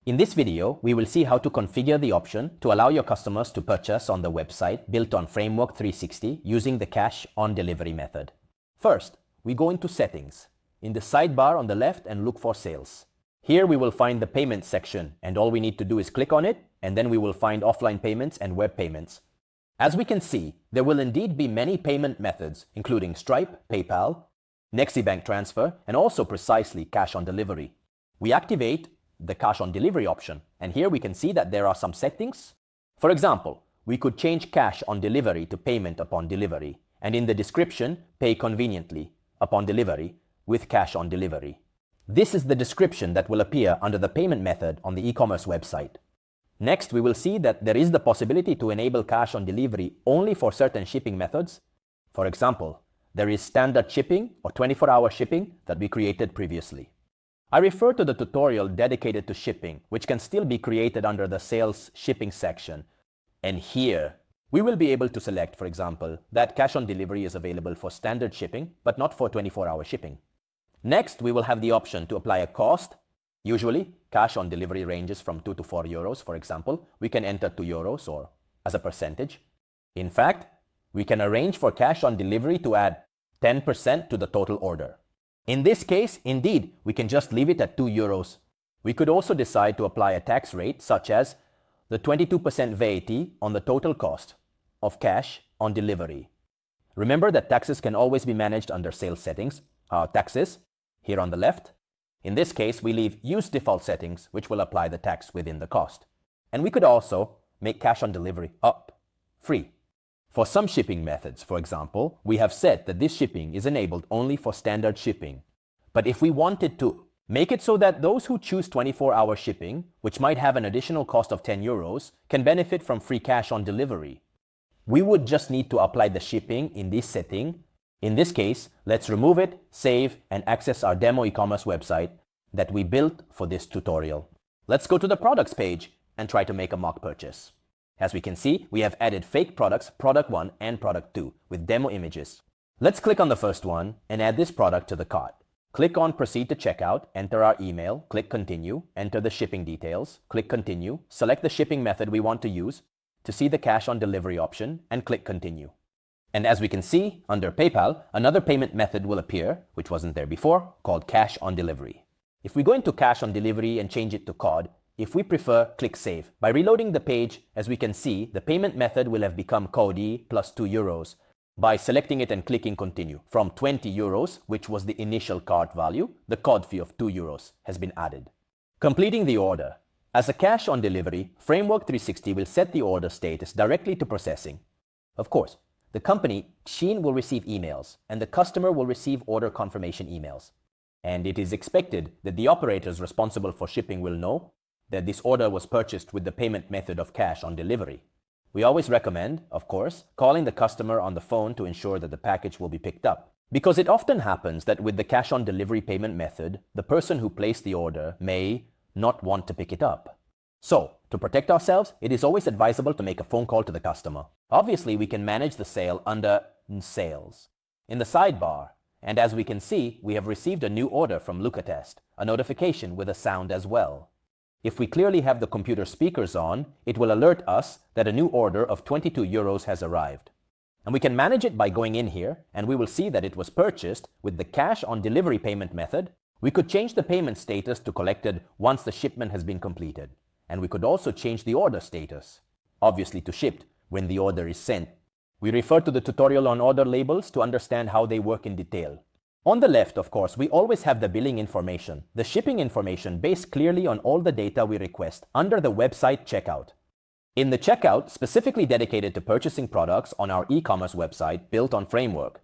In this video, we will see how to configure the option to allow your customers to purchase on the website built on Framework360 using the cash on delivery method. First, we go into Settings, in the sidebar on the left, and look for Sales. Here we will find the Payment section, and all we need to do is click on it, and then we will find offline payments and web payments. As we can see, there will indeed be many payment methods, including Stripe, PayPal, NexiBank transfer, and also precisely cash on delivery. We activate the cash on delivery option, and here we can see that there are some settings. For example, we could change cash on delivery to payment upon delivery, and in the description, pay conveniently upon delivery with cash on delivery. This is the description that will appear under the payment method on the e-commerce website. Next, we will see that there is the possibility to enable cash on delivery only for certain shipping methods. For example, there is standard shipping or 24-hour shipping that we created previously. I refer to the tutorial dedicated to shipping, which can still be created under the Sales Shipping section. And here, we will be able to select, for example, that cash on delivery is available for standard shipping, but not for 24-hour shipping. Next, we will have the option to apply a cost. Usually, cash on delivery ranges from 2 to 4 euros, for example. We can enter 2 euros or as a percentage. In fact, we can arrange for cash on delivery to add 10% to the total order. In this case, indeed, we can just leave it at 2 euros. We could also decide to apply a tax rate such as the 22% VAT on the total cost of cash on delivery. Remember that taxes can always be managed under Sales Settings, Taxes, here on the left. In this case, we leave Use Default Settings, which will apply the tax within the cost. And we could also make cash on delivery free. For some shipping methods, for example, we have said that this shipping is enabled only for standard shipping. But if we wanted to make it so that those who choose 24-hour shipping, which might have an additional cost of 10 euros, can benefit from free cash on delivery, we would just need to apply the shipping in this setting. In this case, let's remove it, save, and access our demo e-commerce website that we built for this tutorial. Let's go to the products page and try to make a mock purchase. As we can see, we have added fake products, product 1 and product 2, with demo images. Let's click on the first one and add this product to the cart. Click on Proceed to Checkout, enter our email, click Continue, enter the shipping details, click Continue, select the shipping method we want to use to see the cash on delivery option, and click Continue. And as we can see, under PayPal, another payment method will appear, which wasn't there before, called cash on delivery. If we go into cash on delivery and change it to COD, if we prefer, click Save. By reloading the page, as we can see, the payment method will have become COD plus 2 euros. By selecting it and clicking Continue, from 20 euros, which was the initial cart value, the COD fee of 2 euros has been added. Completing the order. As a cash on delivery, Framework360 will set the order status directly to processing. Of course, the company, Shein, will receive emails, and the customer will receive order confirmation emails. And it is expected that the operators responsible for shipping will know that this order was purchased with the payment method of cash on delivery. We always recommend, of course, calling the customer on the phone to ensure that the package will be picked up. Because it often happens that with the cash on delivery payment method, the person who placed the order may not want to pick it up. So, to protect ourselves, it is always advisable to make a phone call to the customer. Obviously, we can manage the sale under Sales in the sidebar. And as we can see, we have received a new order from Lucatest, a notification with a sound as well. If we clearly have the computer speakers on, it will alert us that a new order of 22 euros has arrived. And we can manage it by going in here, and we will see that it was purchased with the cash on delivery payment method. We could change the payment status to collected once the shipment has been completed. And we could also change the order status, obviously to shipped when the order is sent. We refer to the tutorial on order labels to understand how they work in detail. On the left, of course, we always have the billing information, the shipping information based clearly on all the data we request under the website checkout. In the checkout, specifically dedicated to purchasing products on our e-commerce website built on Framework,